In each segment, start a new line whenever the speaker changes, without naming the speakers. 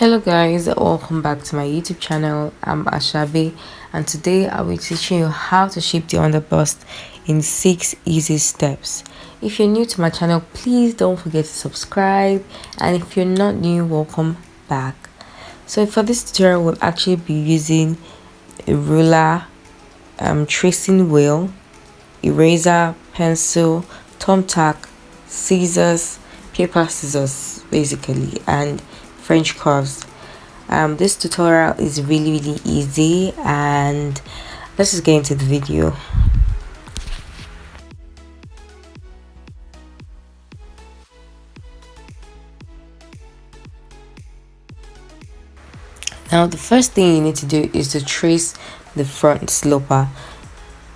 Hello guys, welcome back to my YouTube channel. I'm Ashabi, and today I will be teaching you how to shape the underbust in 6 easy steps. If you're new to my channel, please don't forget to subscribe, and if you're not new, welcome back. So for this tutorial, we'll actually be using a ruler, tracing wheel, eraser, pencil, thumbtack, scissors, paper scissors basically, and French curves. This tutorial is really easy, and let's just get into the video. Now the first thing you need to do is to trace the front sloper.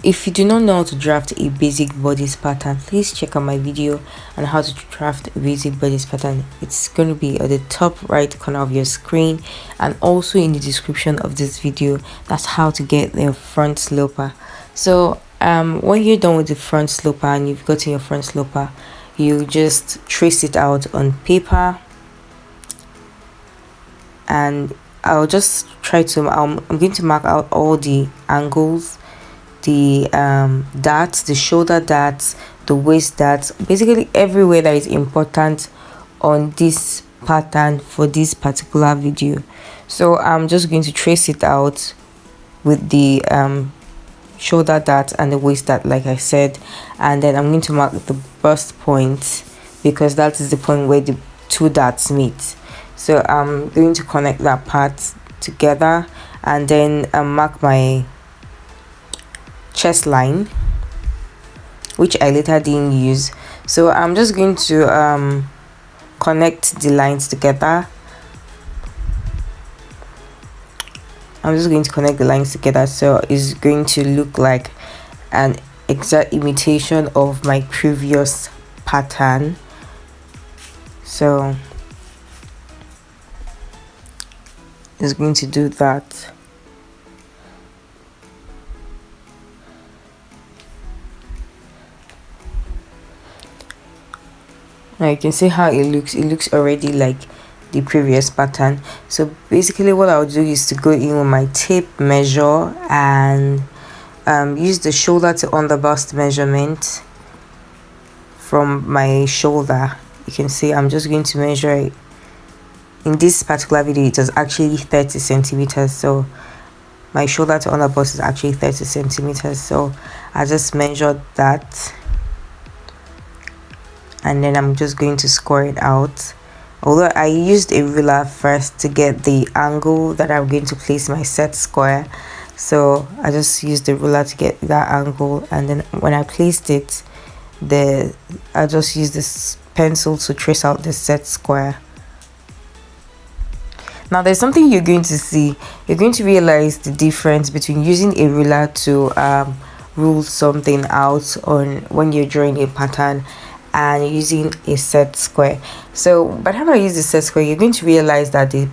If you do not know how to draft a basic bodice pattern, please check out my video on how to draft a basic bodice pattern. It's going to be at the top right corner of your screen, and also in the description of this video. That's how to get the front sloper. So when you're done with the front sloper and you've gotten your front sloper, you just trace it out on paper, and I'll just try to I'm going to mark out all the angles, the darts, the shoulder darts, the waist darts, basically everywhere that is important on this pattern for this particular video. So I'm just going to trace it out with the shoulder dart and the waist dart, like I said, and then I'm going to mark the bust point because that is the point where the two darts meet. So I'm going to connect that part together, and then mark my chest line, which I later didn't use. So I'm just going to connect the lines together. I'm just going to connect the lines together, so it's going to look like an exact imitation of my previous pattern. So it's going to do that. Now you can see how it looks already like the previous pattern. So basically what I'll do is to go in with my tape measure and use the shoulder to underbust measurement from my shoulder. You can see I'm just going to measure it. In this particular video it was actually 30 centimeters, so my shoulder to underbust is actually 30 centimeters, so I just measured that, and then I'm just going to score it out. Although I used a ruler first to get the angle that I'm going to place my set square, so I just used the ruler to get that angle, and then when I placed it, I just used this pencil to trace out the set square. Now there's something you're going to see. You're going to realize the difference between using a ruler to rule something out on when you're drawing a pattern and using a set square. So by the time I use the set square, you're going to realize that the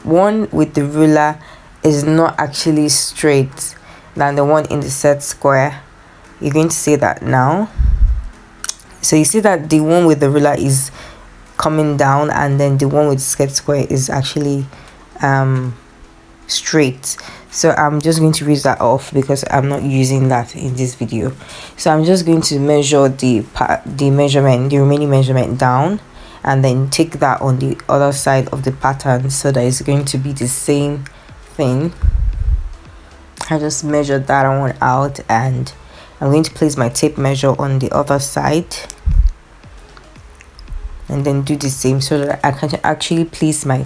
one with the ruler is not actually straight than the one in the set square. You're going to see that now. So you see that the one with the ruler is coming down, and then the one with set square is actually straight. So I'm just going to erase that off because I'm not using that in this video. So I'm just going to measure the remaining measurement down, and then take that on the other side of the pattern so that it's going to be the same thing. I just measured that one out, and I'm going to place my tape measure on the other side and then do the same so that I can actually place my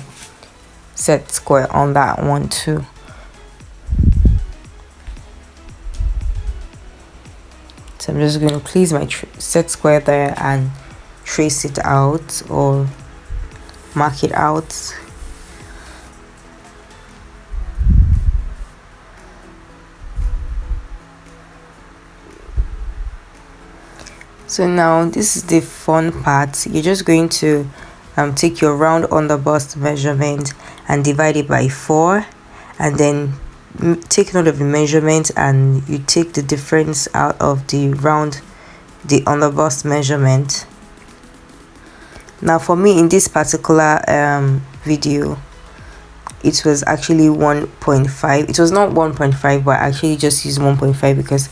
set square on that one too. So I'm just going to place my set square there and trace it out or mark it out. So now this is the fun part. You're just going to take your round underbust measurement and divide it by 4, and then take note of the measurement, and you take the difference out of the underbust measurement. Now for me in this particular video, it was actually 1.5. It was not 1.5, but I actually just used 1.5 because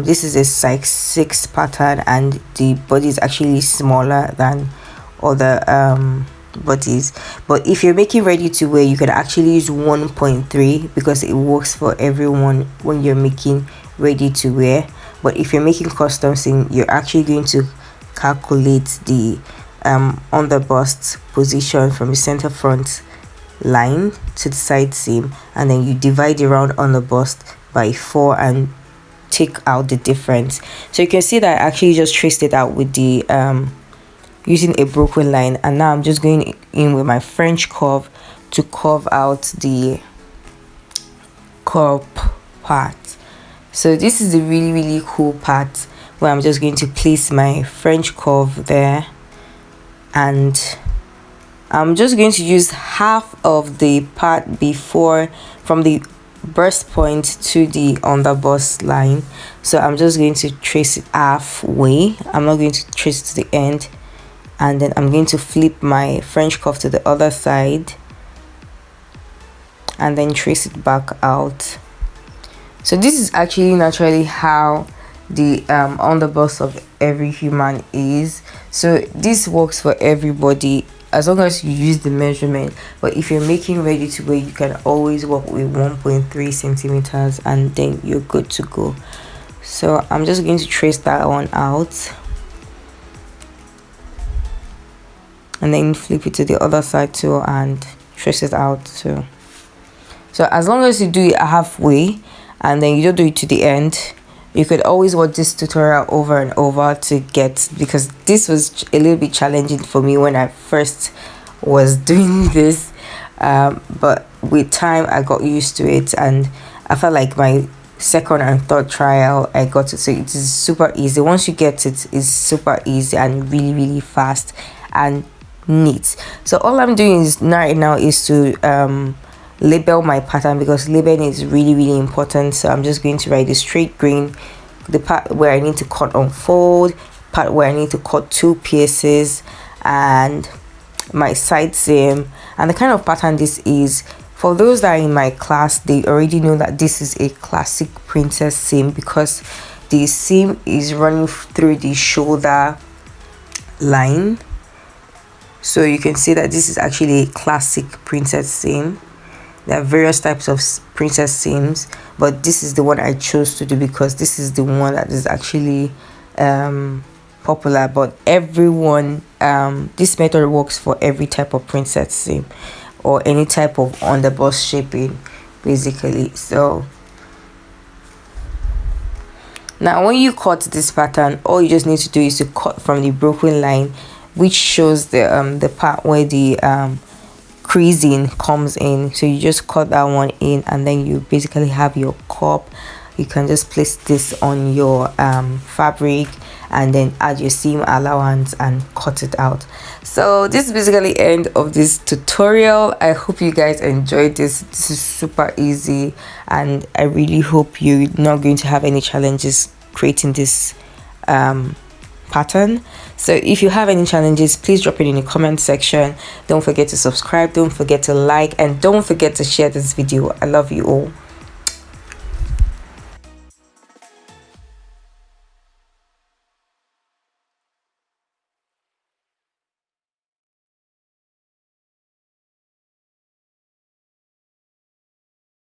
this is a size 6 pattern and the body is actually smaller than other bodies. But if you're making ready to wear, you can actually use 1.3 because it works for everyone when you're making ready to wear. But if you're making custom seam, you're actually going to calculate the on the bust position from the center front line to the side seam, and then you divide around on the bust by 4 and take out the difference. So you can see that I actually just traced it out with the using a broken line, and now I'm just going in with my French curve to curve out the curve part. So this is a really cool part where I'm just going to place my French curve there, and I'm just going to use half of the part before from the burst point to the underbust line. So I'm just going to trace it halfway. I'm not going to trace to the end, and then I'm going to flip my French curve to the other side and then trace it back out. So this is actually naturally how the underbust of every human is. So this works for everybody as long as you use the measurement. But if you're making ready to wear, you can always work with 1.3 centimeters and then you're good to go. So I'm just going to trace that one out and then flip it to the other side too and trace it out too. So as long as you do it halfway and then you don't do it to the end, you could always watch this tutorial over and over to get, because this was a little bit challenging for me when I first was doing this, but with time I got used to it, and I felt like my second and third trial I got it. So it is super easy. Once you get it, it's super easy and really fast and neat. So all I'm doing is right now is to label my pattern, because labeling is really important. So I'm just going to write the straight grain, the part where I need to cut unfold, part where I need to cut 2 pieces, and my side seam. And the kind of pattern this is, for those that are in my class, they already know that this is a classic princess seam, because the seam is running through the shoulder line. So you can see that this is actually a classic princess seam. There are various types of princess seams, but this is the one I chose to do because this is the one that is actually popular. But everyone, this method works for every type of princess seam or any type of underbust shaping basically. So now when you cut this pattern, all you just need to do is to cut from the broken line, which shows the part where the creasing comes in. So you just cut that one in, and then you basically have your cup. You can just place this on your fabric and then add your seam allowance and cut it out. So this is basically end of this tutorial. I hope you guys enjoyed this. This is super easy, and I really hope you're not going to have any challenges creating this pattern. So if you have any challenges, please drop it in the comment section. Don't forget to subscribe, don't forget to like, and don't forget to share this video. I love you all.